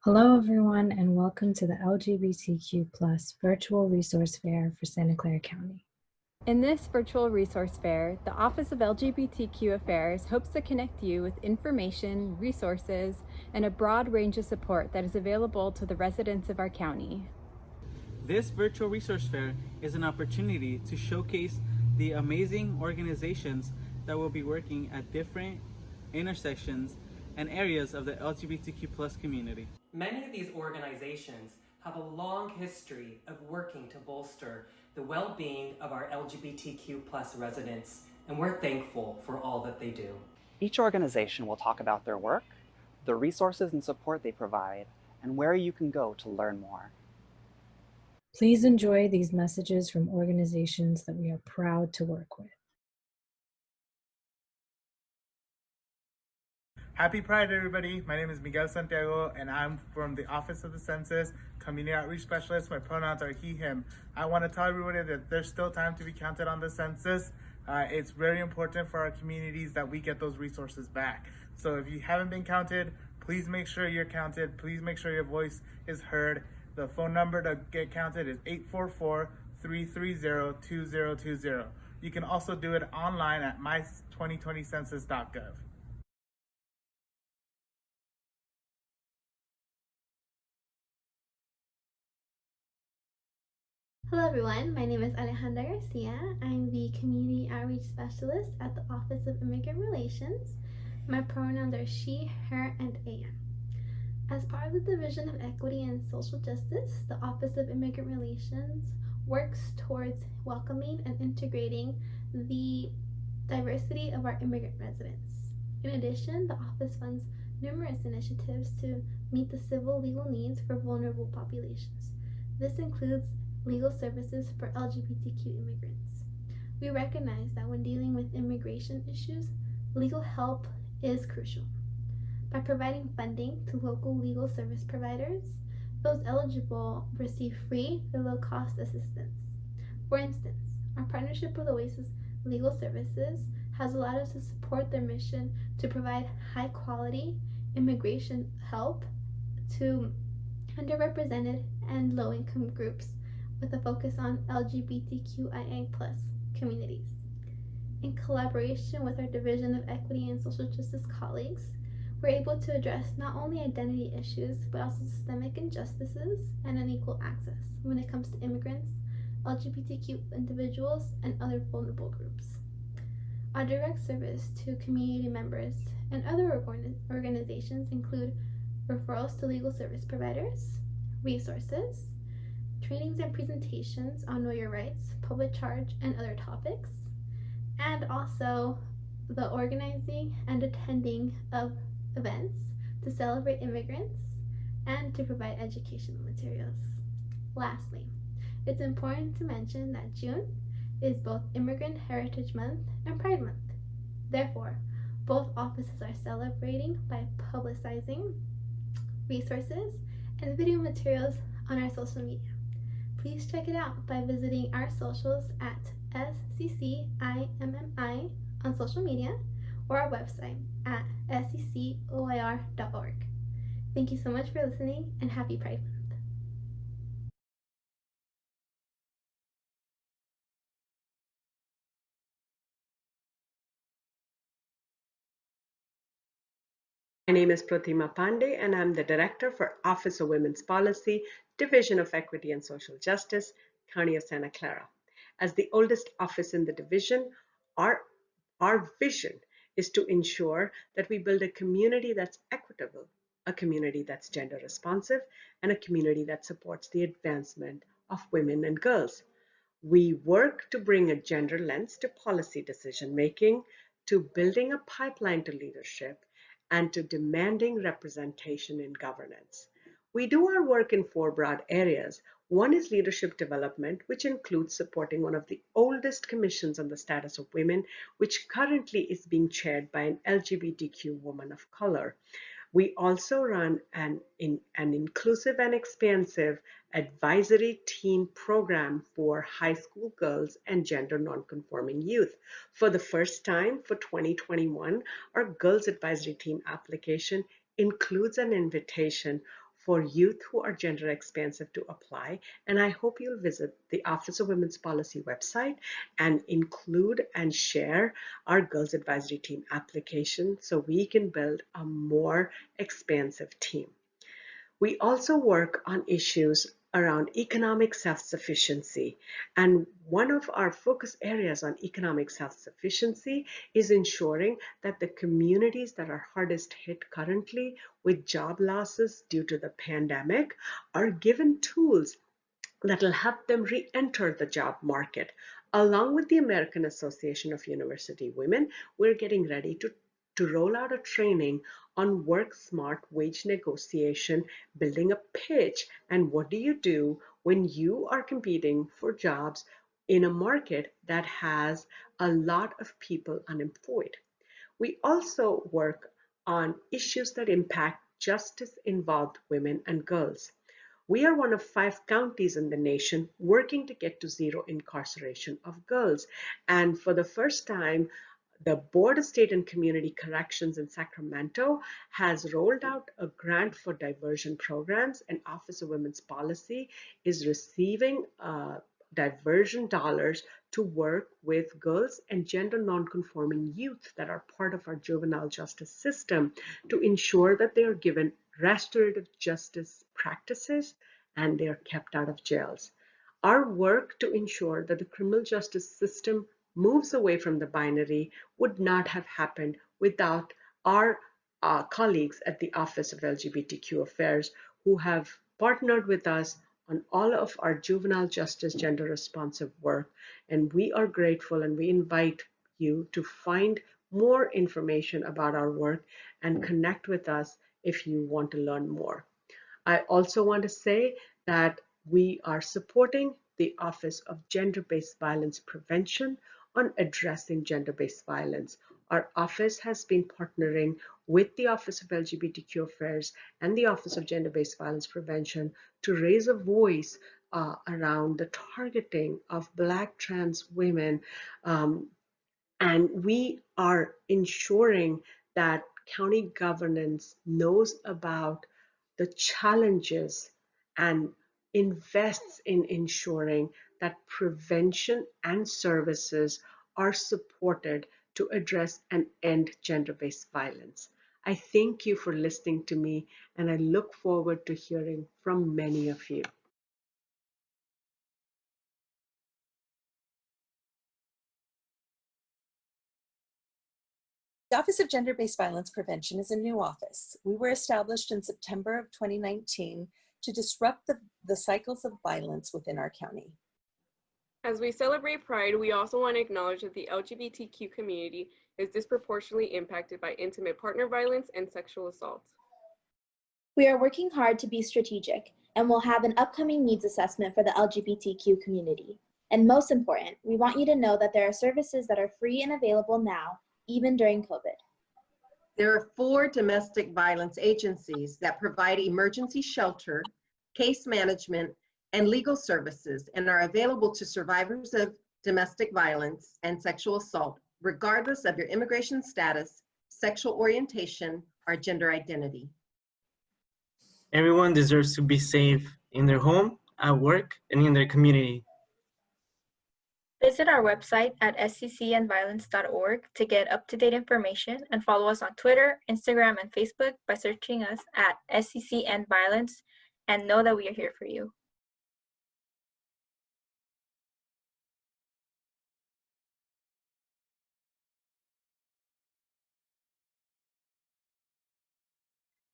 Hello, everyone, and welcome to the LGBTQ virtual resource fair for Santa Clara County. In this virtual resource fair, the Office of LGBTQ Affairs hopes to connect you with information, resources, and a broad range of support that is available to the residents of our county. This virtual resource fair is an opportunity to showcase the amazing organizations that will be working at different intersections and areas of the LGBTQ community. Many of these organizations have a long history of working to bolster the well-being of our LGBTQ residents, and we're thankful for all that they do. Each organization will talk about their work, the resources and support they provide, and where you can go to learn more. Please enjoy these messages from organizations that we are proud to work with. Happy Pride, everybody. My name is Miguel Santiago, and I'm from the Office of the Census, Community Outreach Specialist. My pronouns are he, him. I want to tell everybody that there's still time to be counted on the census. It's very important for our communities that we get those resources back. So if you haven't been counted, please make sure you're counted. Please make sure your voice is heard. The phone number to get counted is 844-330-2020. You can also do it online at my2020census.gov. Hello everyone, my name is Alejandra Garcia. I'm the Community Outreach Specialist at the Office of Immigrant Relations. My pronouns are she, her, and am. As part of the Division of Equity and Social Justice, the Office of Immigrant Relations works towards welcoming and integrating the diversity of our immigrant residents. In addition, the office funds numerous initiatives to meet the civil legal needs for vulnerable populations. This includes legal services for LGBTQ immigrants. We recognize that when dealing with immigration issues, legal help is crucial. By providing funding to local legal service providers, those eligible receive free or low-cost assistance. For instance, our partnership with Oasis Legal Services has allowed us to support their mission to provide high-quality immigration help to underrepresented and low-income groups with a focus on LGBTQIA+ communities. In collaboration with our Division of Equity and Social Justice colleagues, we're able to address not only identity issues, but also systemic injustices and unequal access when it comes to immigrants, LGBTQ individuals, and other vulnerable groups. Our direct service to community members and other organizations include referrals to legal service providers, resources, trainings and presentations on Know Your Rights, public charge, and other topics, and also the organizing and attending of events to celebrate immigrants and to provide educational materials. Lastly, it's important to mention that June is both Immigrant Heritage Month and Pride Month. Therefore, both offices are celebrating by publicizing resources and video materials on our social media. Please check it out by visiting our socials at SCCIMMI on social media or our website at sccoir.org. Thank you so much for listening, and happy Pride Month. My name is Pratima Pandey, and I'm the Director for Office of Women's Policy, Division of Equity and Social Justice, County of Santa Clara. As the oldest office in the division, our vision is to ensure that we build a community that's equitable, a community that's gender responsive, and a community that supports the advancement of women and girls. We work to bring a gender lens to policy decision making, to building a pipeline to leadership, and to demanding representation in governance. We do our work in four broad areas. One is leadership development, which includes supporting one of the oldest commissions on the status of women, which currently is being chaired by an LGBTQ woman of color. We also run an inclusive and expansive advisory team program for high school girls and gender nonconforming youth. For the first time for 2021, our Girls Advisory Team application includes an invitation for youth who are gender expansive to apply. And I hope you'll visit the Office of Women's Policy website and include and share our Girls Advisory Team application so we can build a more expansive team. We also work on issues around economic self-sufficiency. And one of our focus areas on economic self-sufficiency is ensuring that the communities that are hardest hit currently with job losses due to the pandemic are given tools that will help them re-enter the job market. Along with the American Association of University Women, we're getting ready to roll out a training on work smart wage negotiation, building a pitch, and what do you do when you are competing for jobs in a market that has a lot of people unemployed. We also work on issues that impact justice-involved women and girls. We are one of 5 counties in the nation working to get to zero incarceration of girls. And for the first time, the Board of State and Community Corrections in Sacramento has rolled out a grant for diversion programs, and Office of Women's Policy is receiving diversion dollars to work with girls and gender nonconforming youth that are part of our juvenile justice system to ensure that they are given restorative justice practices and they are kept out of jails. Our work to ensure that the criminal justice system moves away from the binary would not have happened without our colleagues at the Office of LGBTQ Affairs who have partnered with us on all of our juvenile justice gender responsive work. And we are grateful and we invite you to find more information about our work and connect with us if you want to learn more. I also want to say that we are supporting the Office of Gender-Based Violence Prevention on addressing gender-based violence. Our office has been partnering with the Office of LGBTQ Affairs and the Office of Gender-Based Violence Prevention to raise a voice around the targeting of Black trans women. And we are ensuring that county governance knows about the challenges and invests in ensuring that prevention and services are supported to address and end gender-based violence. I thank you for listening to me, and I look forward to hearing from many of you. The Office of Gender-Based Violence Prevention is a new office. We were established in September of 2019 to disrupt the cycles of violence within our county. As we celebrate Pride, we also want to acknowledge that the LGBTQ community is disproportionately impacted by intimate partner violence and sexual assault. We are working hard to be strategic and will have an upcoming needs assessment for the LGBTQ community. And most important, we want you to know that there are services that are free and available now, even during COVID. There are 4 domestic violence agencies that provide emergency shelter, case management, and legal services and are available to survivors of domestic violence and sexual assault, regardless of your immigration status, sexual orientation, or gender identity. Everyone deserves to be safe in their home, at work, and in their community. Visit our website at sccandviolence.org to get up-to-date information and follow us on Twitter, Instagram, and Facebook by searching us at SCCandViolence, and know that we are here for you.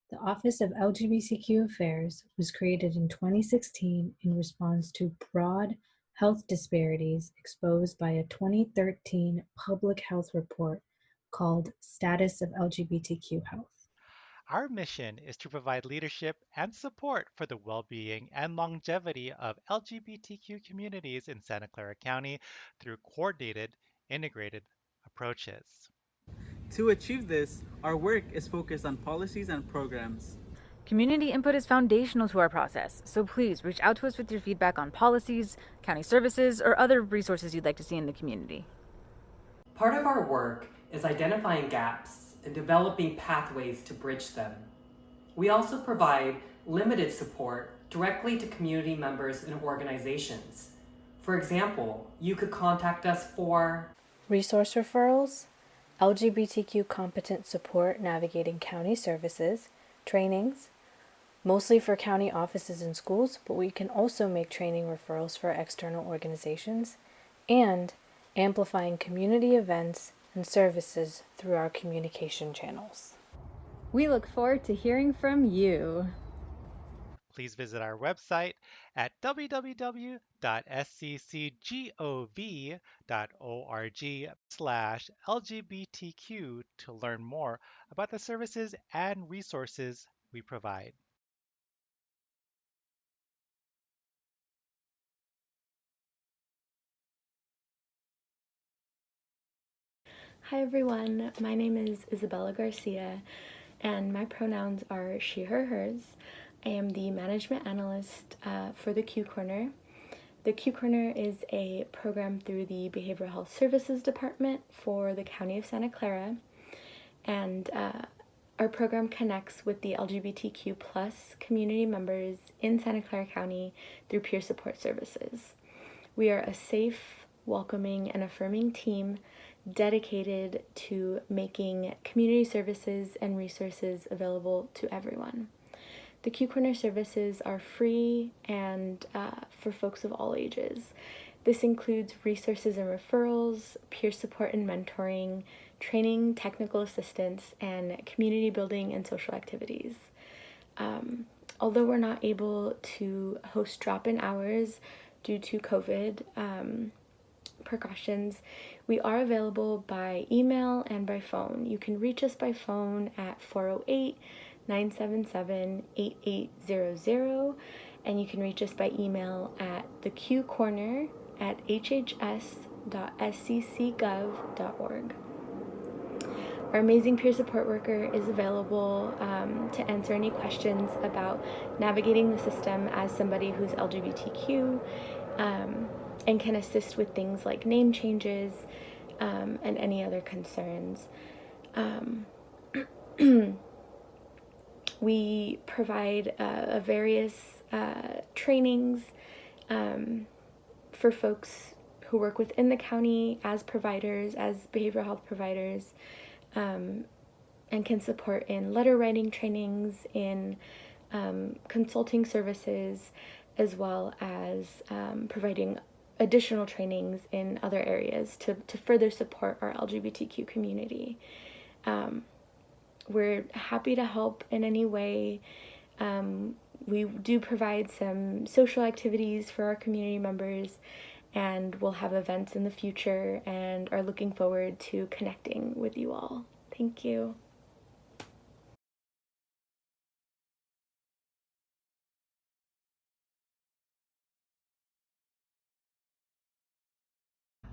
The Office of LGBTQ Affairs was created in 2016 in response to broad health disparities exposed by a 2013 public health report called Status of LGBTQ Health. Our mission is to provide leadership and support for the well-being and longevity of LGBTQ communities in Santa Clara County through coordinated, integrated approaches. To achieve this, our work is focused on policies and programs. Community input is foundational to our process, so please reach out to us with your feedback on policies, county services, or other resources you'd like to see in the community. Part of our work is identifying gaps and developing pathways to bridge them. We also provide limited support directly to community members and organizations. For example, you could contact us for resource referrals, LGBTQ competent support navigating county services, trainings, mostly for county offices and schools, but we can also make training referrals for external organizations, and amplifying community events and services through our communication channels. We look forward to hearing from you. Please visit our website at www.sccgov.org/LGBTQ to learn more about the services and resources we provide. Hi everyone, my name is Isabella Garcia and my pronouns are she, her, hers. I am the management analyst for the Q Corner. The Q Corner is a program through the Behavioral Health Services Department for the County of Santa Clara, and our program connects with the LGBTQ plus community members in Santa Clara County through peer support services. We are a safe, welcoming, and affirming team dedicated to making community services and resources available to everyone. The Q Corner services are free and for folks of all ages. This includes resources and referrals, peer support and mentoring, training, technical assistance, and community building and social activities. Although we're not able to host drop-in hours due to COVID precautions, we are available by email and by phone. You can reach us by phone at 408-977-8800, and you can reach us by email at theqcorner@hhs.sccgov.org. Our amazing peer support worker is available to answer any questions about navigating the system as somebody who's LGBTQ, and can assist with things like name changes and any other concerns. We provide various trainings for folks who work within the county as providers, as behavioral health providers, and can support in letter writing trainings, in consulting services, as well as providing additional trainings in other areas to further support our LGBTQ community. We're happy to help in any way. We do provide some social activities for our community members, and we'll have events in the future and are looking forward to connecting with you all. Thank you.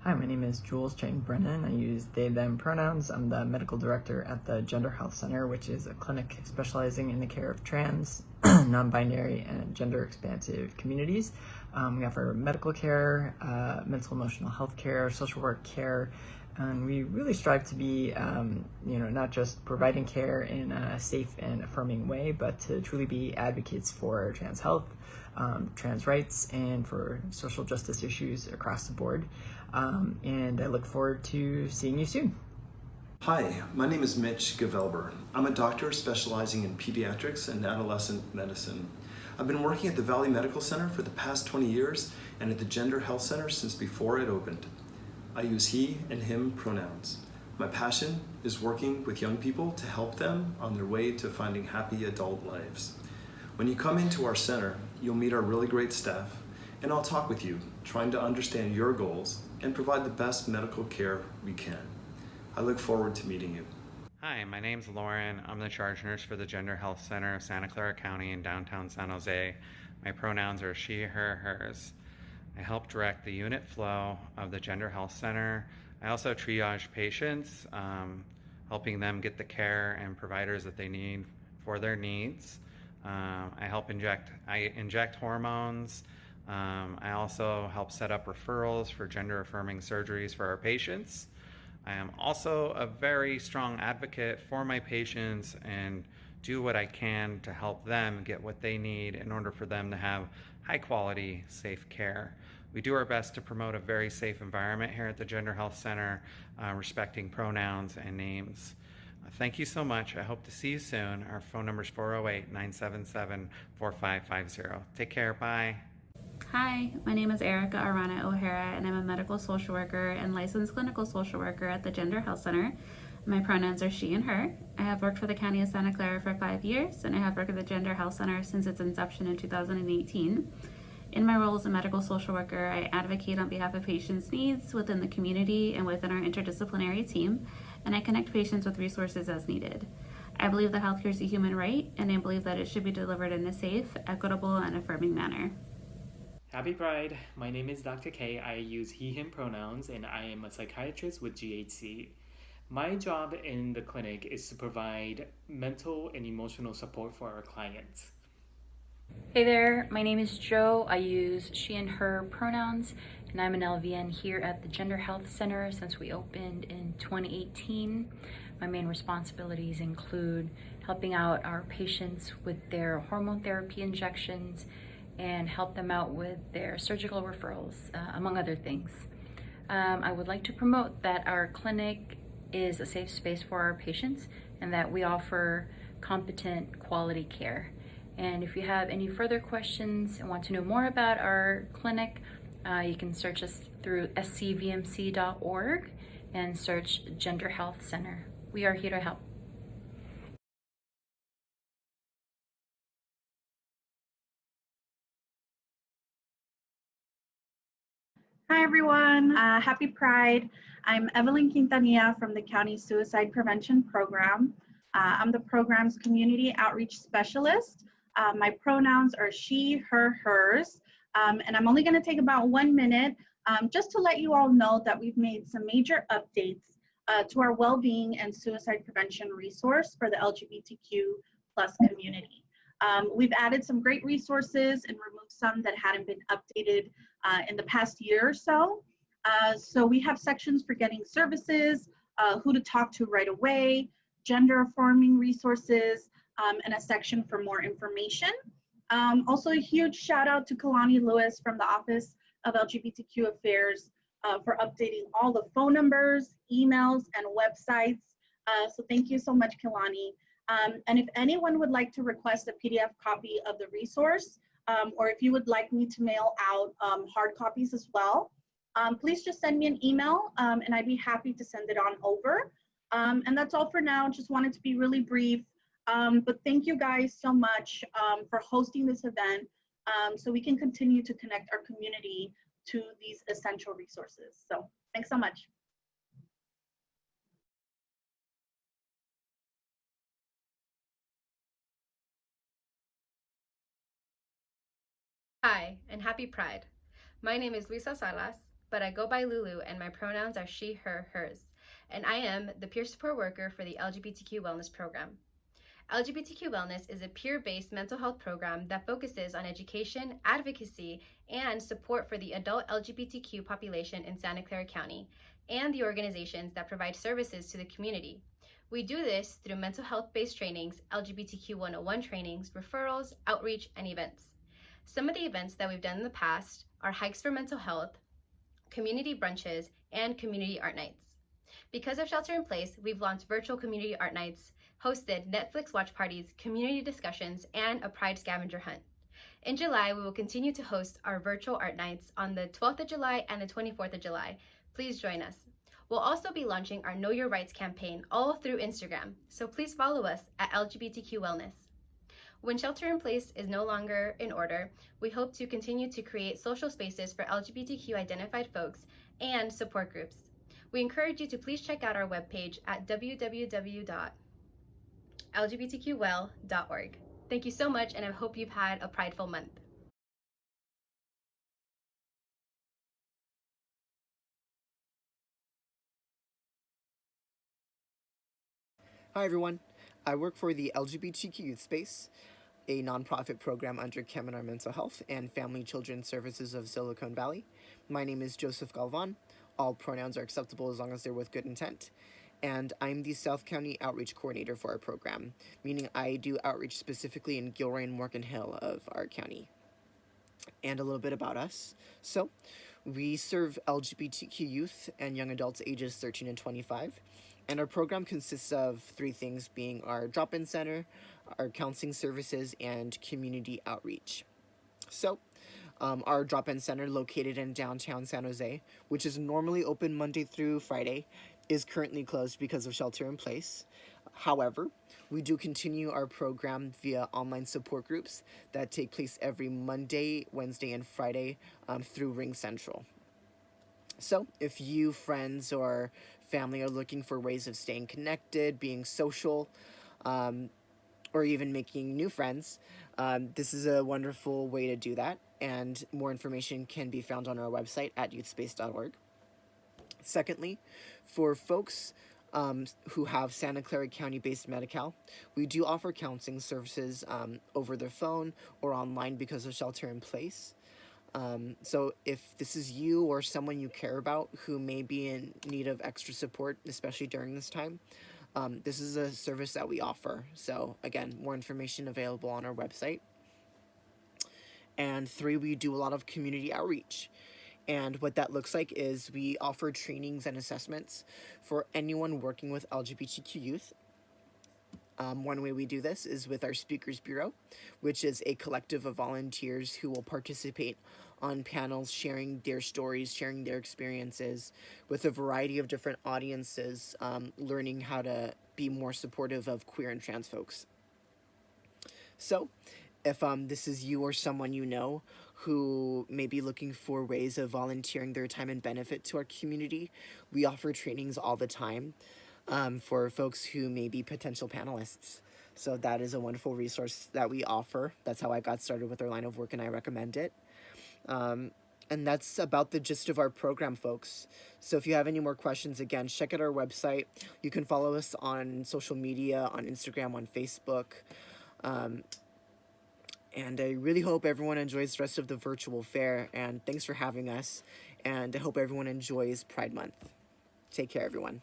Hi, my name is Jules Chang Brennan. I use they, them pronouns. I'm the medical director at the Gender Health Center, which is a clinic specializing in the care of trans, non-binary, and gender expansive communities. We offer medical care, mental emotional health care, social work care, and we really strive to be, not just providing care in a safe and affirming way, but to truly be advocates for trans health, trans rights, and for social justice issues across the board. And I look forward to seeing you soon. Hi, my name is Mitch Gavelber. I'm a doctor specializing in pediatrics and adolescent medicine. I've been working at the Valley Medical Center for the past 20 years and at the Gender Health Center since before it opened. I use he and him pronouns. My passion is working with young people to help them on their way to finding happy adult lives. When you come into our center, you'll meet our really great staff, and I'll talk with you, trying to understand your goals and provide the best medical care we can. I look forward to meeting you. Hi, my name's Lauren. I'm the charge nurse for the Gender Health Center of Santa Clara County in downtown San Jose. My pronouns are she, her, hers. I help direct the unit flow of the Gender Health Center. I also triage patients, helping them get the care and providers that they need for their needs. I inject hormones. I also help set up referrals for gender affirming surgeries for our patients. I am also a very strong advocate for my patients and do what I can to help them get what they need in order for them to have high quality, safe care. We do our best to promote a very safe environment here at the Gender Health Center, respecting pronouns and names. Thank you so much. I hope to see you soon. Our phone number is 408-977-4550. Take care. Bye. Hi, my name is Erica Arana O'Hara, and I'm a medical social worker and licensed clinical social worker at the Gender Health Center. My pronouns are she and her. I have worked for the County of Santa Clara for 5 years, and I have worked at the Gender Health Center since its inception in 2018. In my role as a medical social worker, I advocate on behalf of patients' needs within the community and within our interdisciplinary team, and I connect patients with resources as needed. I believe that healthcare is a human right, and I believe that it should be delivered in a safe, equitable, and affirming manner. Happy Pride. My name is Dr. K. I use he, him pronouns, and I am a psychiatrist with GHC. My job in the clinic is to provide mental and emotional support for our clients. Hey there, my name is Joe. I use she and her pronouns, and I'm an LVN here at the Gender Health Center since we opened in 2018. My main responsibilities include helping out our patients with their hormone therapy injections and help them out with their surgical referrals, among other things. I would like to promote that our clinic is a safe space for our patients and that we offer competent, quality care. And if you have any further questions and want to know more about our clinic, you can search us through scvmc.org and search Gender Health Center. We are here to help. Hi everyone, happy Pride. I'm Evelyn Quintanilla from the County Suicide Prevention Program. I'm the program's community outreach specialist. My pronouns are she, her, hers, and I'm only gonna take about 1 minute just to let you all know that we've made some major updates to our well-being and suicide prevention resource for the LGBTQ plus community. We've added some great resources and removed some that hadn't been updated in the past year or so. So we have sections for getting services, who to talk to right away, gender affirming resources, and a section for more information. Also a huge shout out to Kalani Lewis from the Office of LGBTQ Affairs for updating all the phone numbers, emails, and websites. So thank you so much, Kalani. And if anyone would like to request a PDF copy of the resource, or if you would like me to mail out hard copies as well, please just send me an email and I'd be happy to send it on over. And that's all for now. Just wanted to be really brief. But thank you guys so much for hosting this event so we can continue to connect our community to these essential resources. So thanks so much. Hi, and happy Pride. My name is Luisa Salas, but I go by Lulu and my pronouns are she, her, hers. And I am the peer support worker for the LGBTQ Wellness program. LGBTQ Wellness is a peer-based mental health program that focuses on education, advocacy, and support for the adult LGBTQ population in Santa Clara County and the organizations that provide services to the community. We do this through mental health-based trainings, LGBTQ 101 trainings, referrals, outreach, and events. Some of the events that we've done in the past are hikes for mental health, community brunches, and community art nights. Because of shelter in place, we've launched virtual community art nights, hosted Netflix watch parties, community discussions, and a Pride scavenger hunt. In July, we will continue to host our virtual art nights on the 12th of July and the 24th of July. Please join us. We'll also be launching our Know Your Rights campaign all through Instagram, so please follow us at LGBTQ Wellness. When shelter in place is no longer in order, we hope to continue to create social spaces for LGBTQ identified folks and support groups. We encourage you to please check out our webpage at www.lgbtqwell.org. Thank you so much, and I hope you've had a prideful month. Hi everyone, I work for the LGBTQ Youth Space, a nonprofit program under Keminar Mental Health and Family Children Services of Silicon Valley. My name is Joseph Galvan. All pronouns are acceptable as long as they're with good intent. and I'm the South County Outreach Coordinator for our program, meaning I do outreach specifically in Gilroy and Morgan Hill of our county. And a little bit about us. So, we serve LGBTQ youth and young adults ages 13 and 25, and our program consists of three things, being our drop-in center, our counseling services, and community outreach. So, our drop-in center, located in downtown San Jose, which is normally open Monday through Friday, is currently closed because of shelter in place. However, we do continue our program via online support groups that take place every Monday, Wednesday, and Friday through Ring Central. So, if you, friends, or family are looking for ways of staying connected, being social, or even making new friends, this is a wonderful way to do that, and more information can be found on our website at youthspace.org. Secondly, for folks who have Santa Clara County-based Medi-Cal, we do offer counseling services over the phone or online because of shelter in place. So if this is you or someone you care about who may be in need of extra support, especially during this time, this is a service that we offer. So again, more information available on our website. And three, we do a lot of community outreach. And what that looks like is we offer trainings and assessments for anyone working with LGBTQ youth. One way we do this is with our Speakers Bureau, which is a collective of volunteers who will participate on panels, sharing their stories, sharing their experiences with a variety of different audiences, learning how to be more supportive of queer and trans folks. So, if this is you or someone you know who may be looking for ways of volunteering their time and benefit to our community, we offer trainings all the time for folks who may be potential panelists. So that is a wonderful resource that we offer. That's how I got started with our line of work, and I recommend it. And that's about the gist of our program, folks. So if you have any more questions, again, check out our website. You can follow us on social media, on Instagram, on Facebook. And I really hope everyone enjoys the rest of the virtual fair. And thanks for having us. And I hope everyone enjoys Pride Month. Take care, everyone.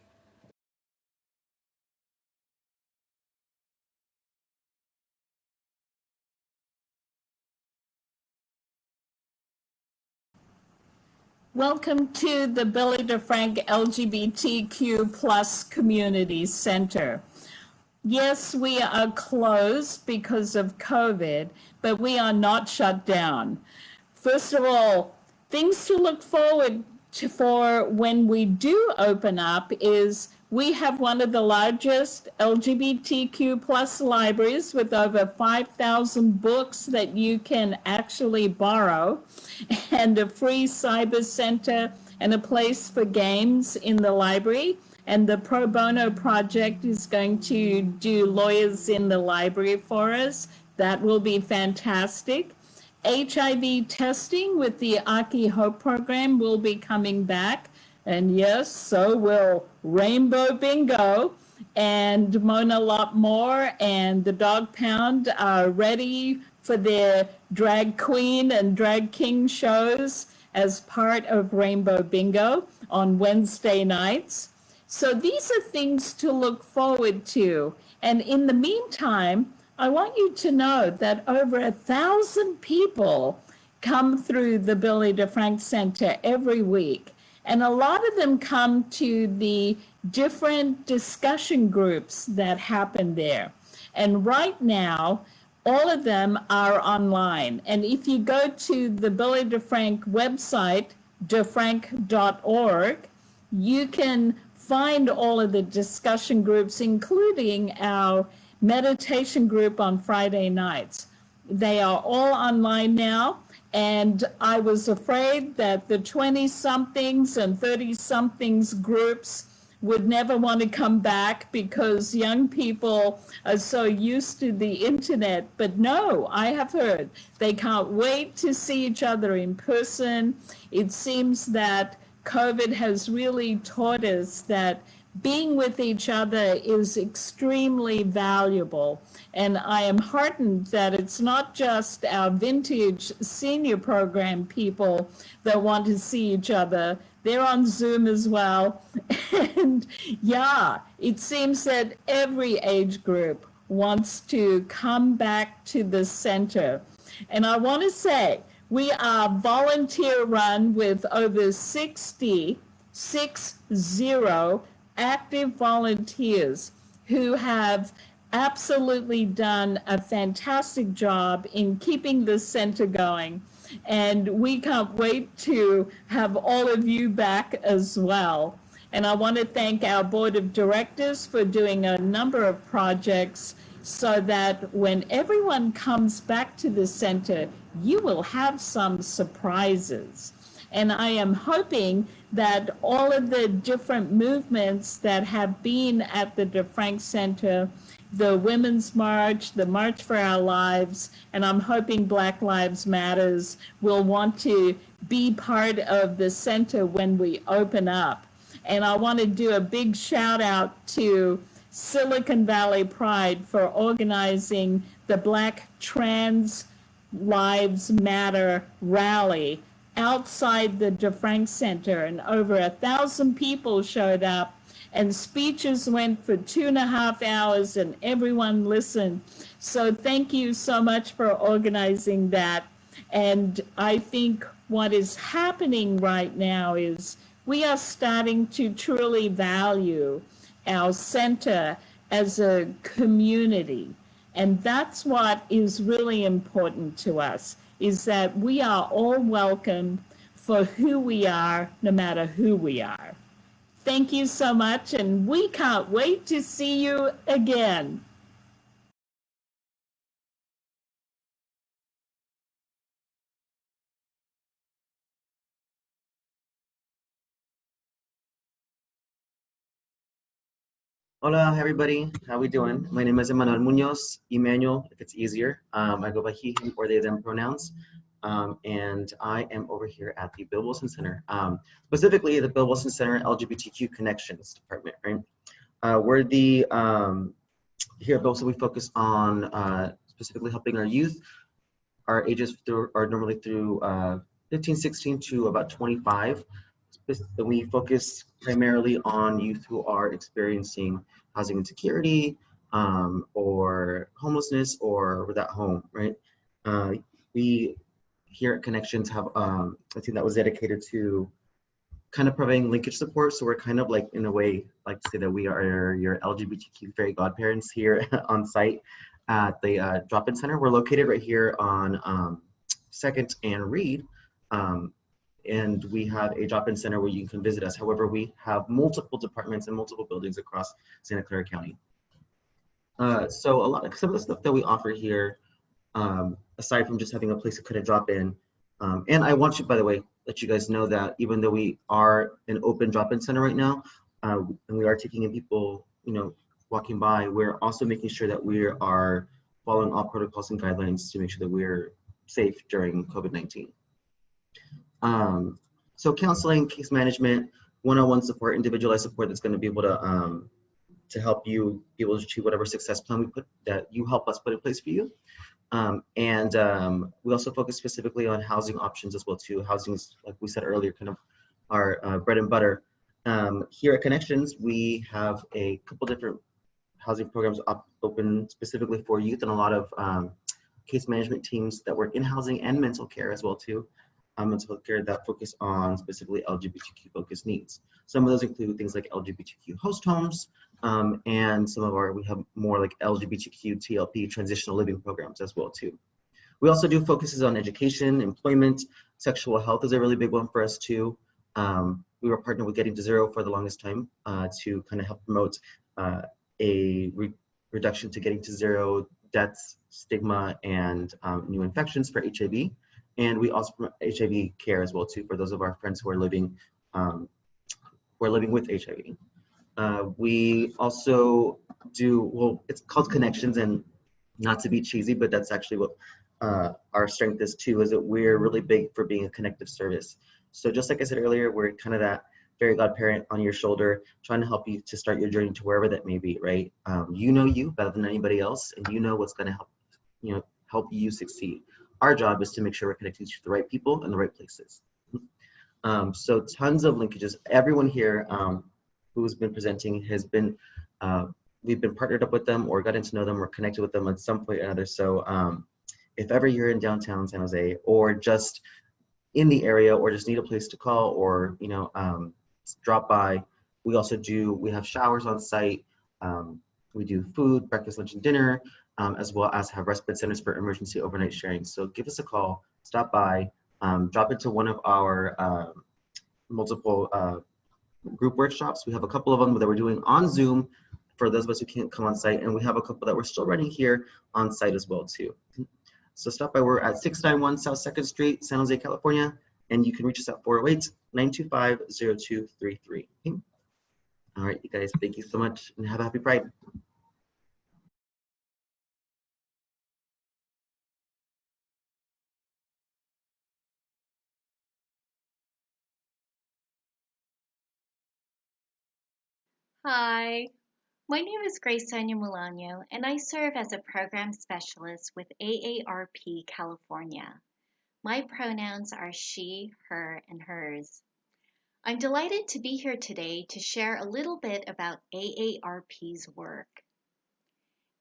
Welcome to the Billy DeFrank LGBTQ Plus Community Center. Yes, we are closed because of COVID, but we are not shut down. First of all, things to look forward to for when we do open up is we have one of the largest LGBTQ plus libraries with over 5,000 books that you can actually borrow, and a free cyber center and a place for games in the library. And the Pro Bono Project is going to do lawyers in the library for us. That will be fantastic. HIV testing with the Aki Hope program will be coming back. And yes, so will Rainbow Bingo and Mona Lot More and the Dog Pound are ready for their drag queen and drag king shows as part of Rainbow Bingo on Wednesday nights. So these are things to look forward to. And in the meantime, I want you to know that over 1,000 people come through the Billy DeFrank Center every week. And a lot of them come to the different discussion groups that happen there. And right now, all of them are online. And if you go to the Billy DeFrank website, defrank.org, you can find all of the discussion groups, including our meditation group on Friday nights. They are all online now, and I was afraid that the 20-somethings and 30-somethings groups would never want to come back because young people are so used to the internet. But no, I have heard they can't wait to see each other in person. It seems that COVID has really taught us that being with each other is extremely valuable. And I am heartened that it's not just our vintage senior program people that want to see each other, They're on Zoom as well. And yeah, it seems that every age group wants to come back to the center. And I want to say, we are volunteer run with over 60 active volunteers who have absolutely done a fantastic job in keeping the center going. And we can't wait to have all of you back as well. And I want to thank our board of directors for doing a number of projects so that when everyone comes back to the center, you will have some surprises. And I am hoping that all of the different movements that have been at the DeFrank Center, the Women's March, the March for Our Lives, and I'm hoping Black Lives Matters will want to be part of the center when we open up. And I want to do a big shout out to Silicon Valley Pride for organizing the Black Trans Lives Matter rally outside the DeFrank Center, and over 1,000 people showed up, and speeches went for 2.5 hours, and everyone listened. So thank you so much for organizing that. And I think what is happening right now is we are starting to truly value our center as a community. And that's what is really important to us, is that we are all welcome for who we are, no matter who we are. Thank you so much, and we can't wait to see you again. Hola, everybody. How we doing? My name is Emmanuel Munoz, Emmanuel, if it's easier. I go by he, him, or they, them pronouns. And I am over here at the Bill Wilson Center, specifically the Bill Wilson Center LGBTQ Connections Department, right? We're the, here at Bill Wilson, we focus on specifically helping our youth. Our ages are normally through 15, 16 to about 25. We focus primarily on youth who are experiencing housing insecurity or homelessness or without home, right? We here at Connections have a team that was dedicated to kind of providing linkage support. So we're kind of like, in a way, like to say that we are your LGBTQ fairy godparents here on site at the drop-in center. We're located right here on 2nd and Reed. And we have a drop-in center where you can visit us. However, we have multiple departments and multiple buildings across Santa Clara County. So some of the stuff that we offer here, aside from just having a place to kind of drop in, and I want you, by the way, let you guys know that even though we are an open drop-in center right now, and we are taking in people, walking by, we're also making sure that we are following all protocols and guidelines to make sure that we're safe during COVID-19. So counseling, case management, one-on-one support, individualized support that's going to be able to help you be able to achieve whatever success plan that you help us put in place for you. We also focus specifically on housing options as well too. Housing is, like we said earlier, kind of our bread and butter. Here at Connections, we have a couple different housing programs open specifically for youth, and a lot of case management teams that work in housing and mental care as well too. Mental health care that focus on specifically LGBTQ focused needs. Some of those include things like LGBTQ host homes, and we have more like LGBTQ TLP transitional living programs as well too. We also do focuses on education, employment, sexual health is a really big one for us too. We were partnered with Getting to Zero for the longest time to kind of help promote a reduction to getting to zero deaths, stigma, and new infections for HIV. And we also promote HIV care as well too for those of our friends who are living with HIV. We also do, it's called Connections, and not to be cheesy, but that's actually what our strength is too, is that we're really big for being a connective service. So just like I said earlier, we're kind of that fairy godparent on your shoulder, trying to help you to start your journey to wherever that may be, right? You know you better than anybody else, and you know what's going to help you succeed. Our job is to make sure we're connecting to the right people and the right places. So tons of linkages. Everyone here who's been presenting has been, we've been partnered up with them or gotten to know them or connected with them at some point or another. So if ever you're in downtown San Jose or just in the area or just need a place to call or, you know, drop by, we also do, we have showers on site. We do food, breakfast, lunch, and dinner, as well as have respite centers for emergency overnight sharing. So give us a call, stop by, drop into one of our multiple group workshops. We have a couple of them that we're doing on Zoom for those of us who can't come on site, and we have a couple that we're still running here on site as well too. So stop by. We're at 691 South 2nd Street, San Jose, California, and you can reach us at 408-925-0233. Okay? All right, you guys, thank you so much and have a happy Pride. Hi, my name is Grace Sonia Mulano, and I serve as a program specialist with AARP California. My pronouns are she, her, and hers. I'm delighted to be here today to share a little bit about AARP's work.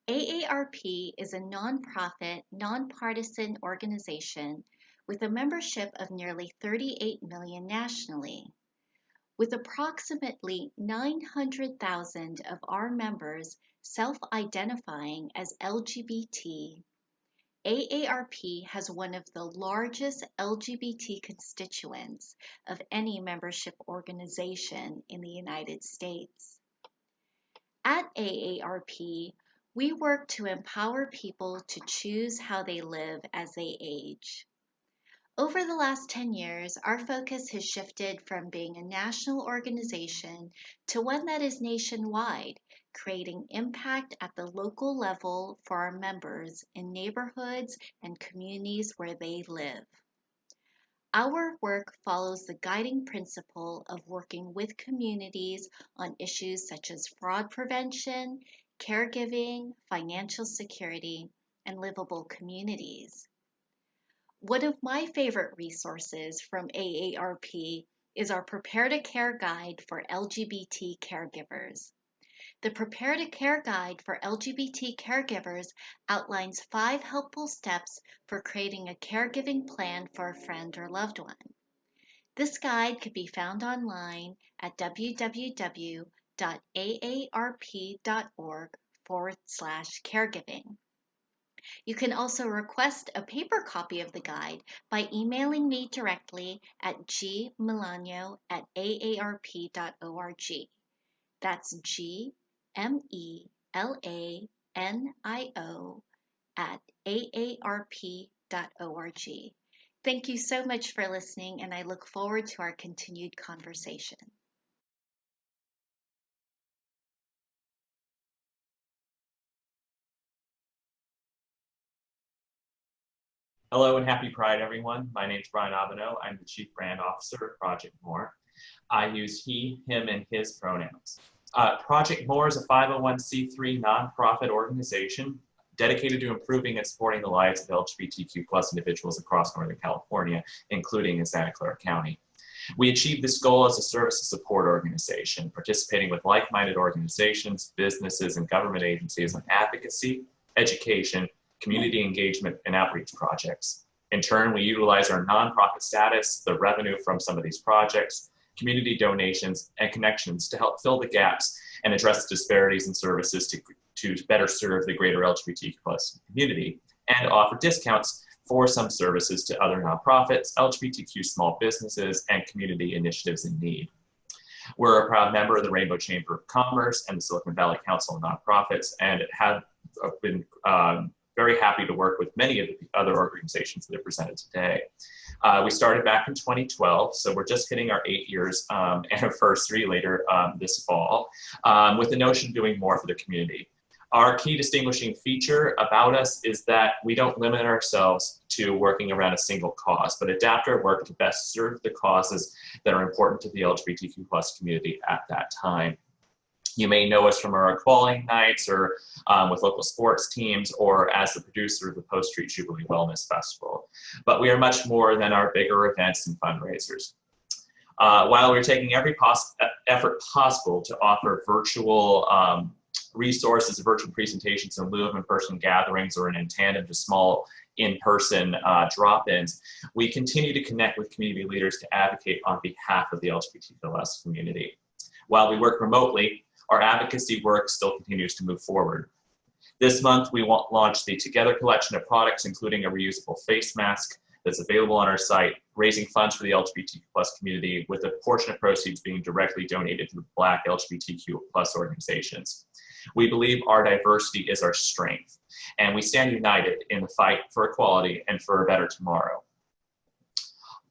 AARP is a nonprofit, nonpartisan organization with a membership of nearly 38 million nationally. With approximately 900,000 of our members self-identifying as LGBT, AARP has one of the largest LGBT constituents of any membership organization in the United States. At AARP, we work to empower people to choose how they live as they age. Over the last 10 years, our focus has shifted from being a national organization to one that is nationwide, creating impact at the local level for our members in neighborhoods and communities where they live. Our work follows the guiding principle of working with communities on issues such as fraud prevention, caregiving, financial security, and livable communities. One of my favorite resources from AARP is our Prepare to Care Guide for LGBT caregivers. The Prepare to Care Guide for LGBT caregivers outlines 5 helpful steps for creating a caregiving plan for a friend or loved one. This guide can be found online at www.aarp.org/caregiving. You can also request a paper copy of the guide by emailing me directly at gmelano@aarp.org. That's GMELANIO@aarp.org. Thank you so much for listening, and I look forward to our continued conversation. Hello and happy Pride, everyone. My name is Brian Abino. I'm the Chief Brand Officer of Project More. I use he, him, and his pronouns. Project More is a 501c3 nonprofit organization dedicated to improving and supporting the lives of LGBTQ plus individuals across Northern California, including in Santa Clara County. We achieve this goal as a service and support organization, participating with like-minded organizations, businesses, and government agencies on advocacy, education, community engagement, and outreach projects. In turn, we utilize our nonprofit status, the revenue from some of these projects, community donations, and connections to help fill the gaps and address the disparities in services to better serve the greater LGBTQ plus community, and offer discounts for some services to other nonprofits, LGBTQ small businesses, and community initiatives in need. We're a proud member of the Rainbow Chamber of Commerce and the Silicon Valley Council of Nonprofits, and have been very happy to work with many of the other organizations that are presented today. We started back in 2012, so we're just hitting our 8 years anniversary later this fall, with the notion of doing more for the community. Our key distinguishing feature about us is that we don't limit ourselves to working around a single cause, but adapt our work to best serve the causes that are important to the LGBTQ plus community at that time. You may know us from our equality nights or with local sports teams, or as the producer of the Post Street Jubilee Wellness Festival. But we are much more than our bigger events and fundraisers. While we're taking every effort possible to offer virtual resources, virtual presentations in lieu of in-person gatherings or in tandem to small in-person drop-ins, we continue to connect with community leaders to advocate on behalf of the LGBTQ+ community. While we work remotely, our advocacy work still continues to move forward. This month, we launched the Together collection of products, including a reusable face mask that's available on our site, raising funds for the LGBTQ+ community, with a portion of proceeds being directly donated to the Black LGBTQ+ organizations. We believe our diversity is our strength, and we stand united in the fight for equality and for a better tomorrow.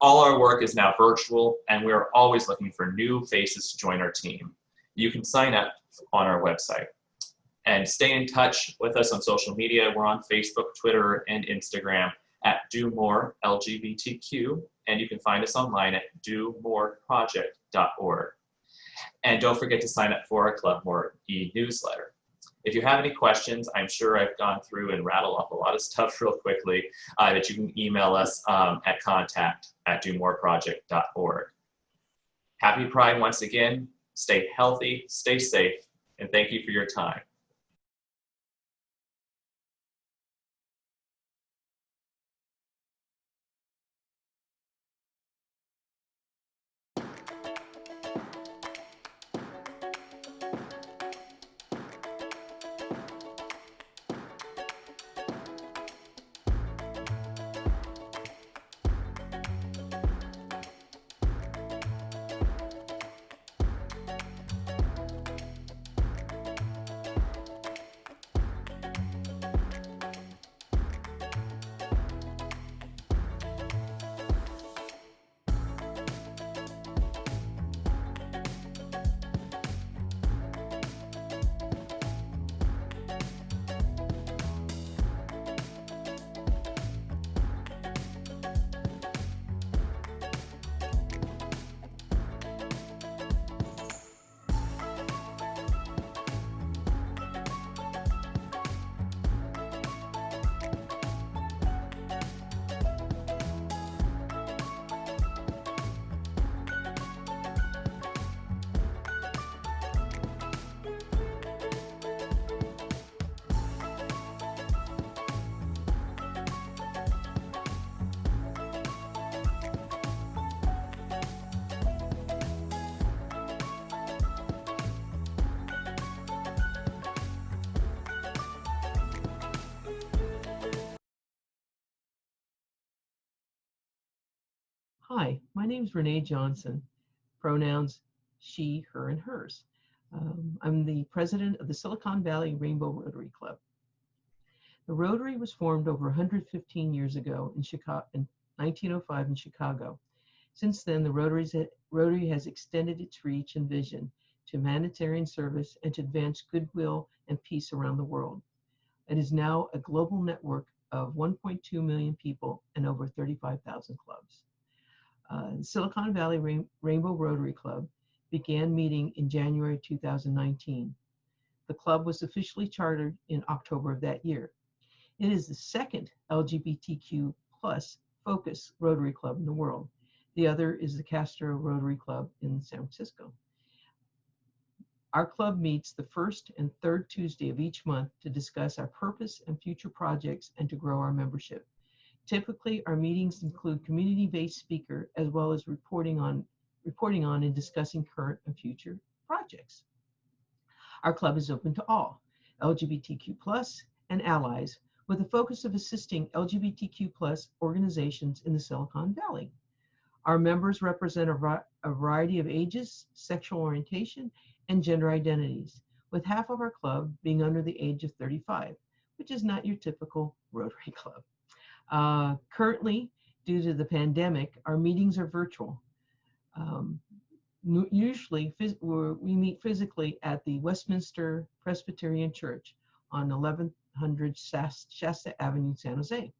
All our work is now virtual, and we are always looking for new faces to join our team. You can sign up on our website. And stay in touch with us on social media. We're on Facebook, Twitter, and Instagram at Do More LGBTQ, and you can find us online at domoreproject.org. And don't forget to sign up for our Club More e-newsletter. If you have any questions, I'm sure I've gone through and rattled off a lot of stuff real quickly, that you can email us at contact@domoreproject.org. Happy Pride once again. Stay healthy, stay safe, and thank you for your time. Hi, my name is Renee Johnson, pronouns she, her, and hers. I'm the president of the Silicon Valley Rainbow Rotary Club. The Rotary was formed over 115 years ago in 1905 in Chicago. Since then, the Rotary has extended its reach and vision to humanitarian service and to advance goodwill and peace around the world. It is now a global network of 1.2 million people and over 35,000 clubs. The Silicon Valley Rainbow Rotary Club began meeting in January 2019. The club was officially chartered in October of that year. It is the second LGBTQ+ focused Rotary Club in the world. The other is the Castro Rotary Club in San Francisco. Our club meets the first and third Tuesday of each month to discuss our purpose and future projects and to grow our membership. Typically, our meetings include community-based speaker as well as reporting on and discussing current and future projects. Our club is open to all, LGBTQ+ and allies, with a focus of assisting LGBTQ+ organizations in the Silicon Valley. Our members represent a variety of ages, sexual orientation, and gender identities, with half of our club being under the age of 35, which is not your typical Rotary Club. Currently, due to the pandemic, our meetings are virtual. Usually, we meet physically at the Westminster Presbyterian Church on 1100 Shasta Avenue, San Jose.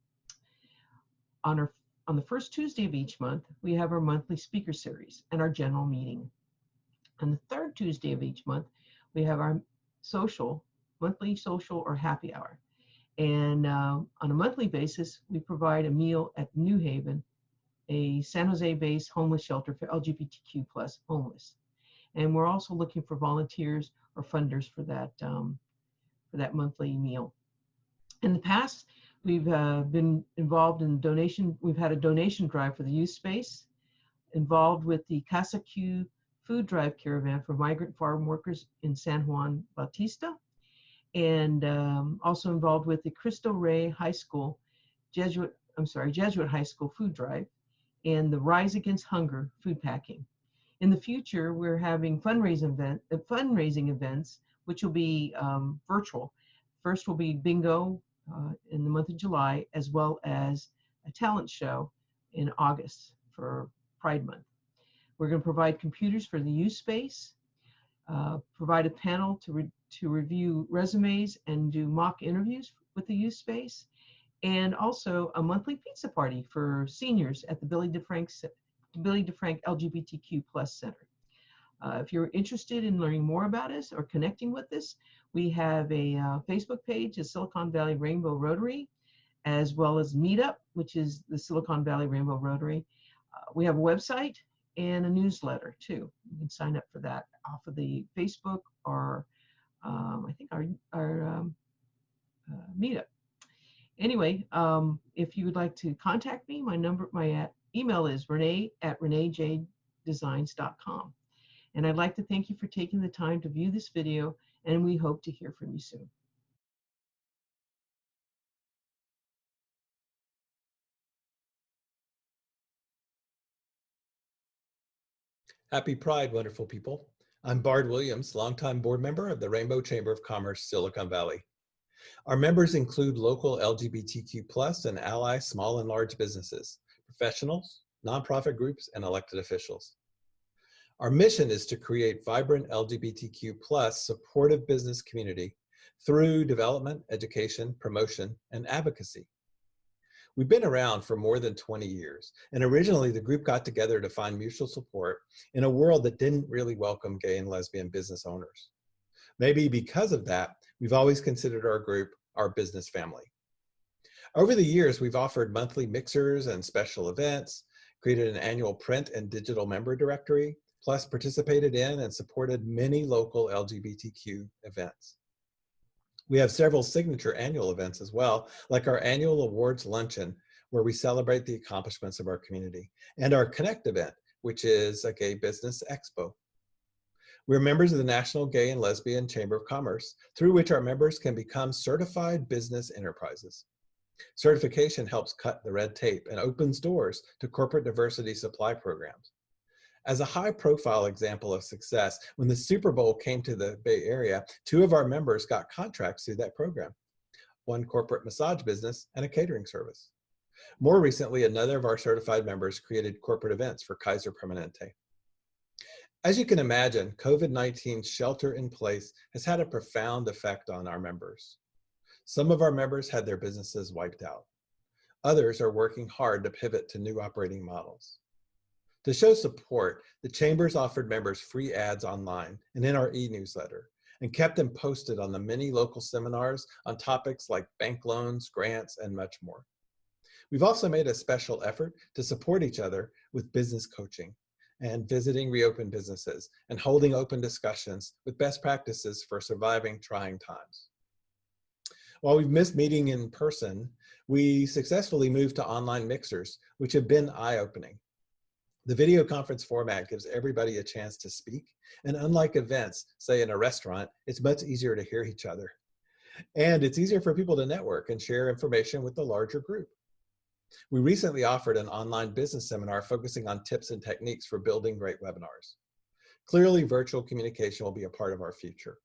On the first Tuesday of each month, we have our monthly speaker series and our general meeting. On the third Tuesday of each month, we have our monthly social or happy hour. And on a monthly basis, we provide a meal at New Haven a San Jose-based homeless shelter for LGBTQ plus homeless. And we're also looking for volunteers or funders for that monthly meal. In the past, we've been involved in donation. We've had a donation drive for the youth space, involved with the Casa Q food drive caravan for migrant farm workers in San Juan Bautista, and also involved with the Cristo Rey High School, Jesuit High School food drive, and the Rise Against Hunger food packing. In the future, we're having fundraising events, which will be virtual. First will be bingo in the month of July, as well as a talent show in August for Pride Month. We're going to provide computers for the youth space, provide a panel to review resumes and do mock interviews with the youth space, and also a monthly pizza party for seniors at the Billy DeFrank LGBTQ Plus Center. If you're interested in learning more about us or connecting with us, we have a Facebook page, the Silicon Valley Rainbow Rotary, as well as Meetup, which is the Silicon Valley Rainbow Rotary. We have a website and a newsletter too. You can sign up for that off of the Facebook or I think our Meetup. Anyway, if you would like to contact me, my email is renee@reneejdesigns.com. And I'd like to thank you for taking the time to view this video, and we hope to hear from you soon. Happy Pride, wonderful people. I'm Bard Williams, longtime board member of the Rainbow Chamber of Commerce, Silicon Valley. Our members include local LGBTQ+ and ally small and large businesses, professionals, nonprofit groups, and elected officials. Our mission is to create vibrant LGBTQ+ supportive business community through development, education, promotion, and advocacy. We've been around for more than 20 years, and originally the group got together to find mutual support in a world that didn't really welcome gay and lesbian business owners. Maybe because of that, we've always considered our group our business family. Over the years, we've offered monthly mixers and special events, created an annual print and digital member directory, plus participated in and supported many local LGBTQ events. We have several signature annual events as well, like our annual awards luncheon, where we celebrate the accomplishments of our community, and our Connect event, which is a gay business expo. We're members of the National Gay and Lesbian Chamber of Commerce, through which our members can become certified business enterprises. Certification helps cut the red tape and opens doors to corporate diversity supply programs. As a high-profile example of success, when the Super Bowl came to the Bay Area, 2 of our members got contracts through that program, one corporate massage business and a catering service. More recently, another of our certified members created corporate events for Kaiser Permanente. As you can imagine, COVID-19 shelter in place has had a profound effect on our members. Some of our members had their businesses wiped out. Others are working hard to pivot to new operating models. To show support, the Chambers offered members free ads online and in our e-newsletter, and kept them posted on the many local seminars on topics like bank loans, grants, and much more. We've also made a special effort to support each other with business coaching and visiting reopened businesses and holding open discussions with best practices for surviving trying times. While we've missed meeting in person, we successfully moved to online mixers, which have been eye-opening. The video conference format gives everybody a chance to speak, and unlike events, say in a restaurant, it's much easier to hear each other. And it's easier for people to network and share information with the larger group. We recently offered an online business seminar focusing on tips and techniques for building great webinars. Clearly, virtual communication will be a part of our future.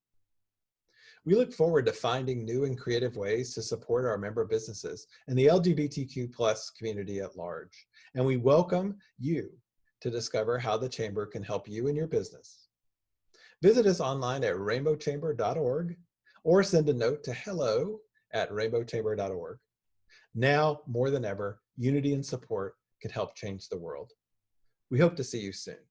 We look forward to finding new and creative ways to support our member businesses and the LGBTQ+ community at large. And we welcome you to discover how the Chamber can help you in your business. Visit us online at rainbowchamber.org or send a note to hello@rainbowchamber.org. Now, more than ever, unity and support can help change the world. We hope to see you soon.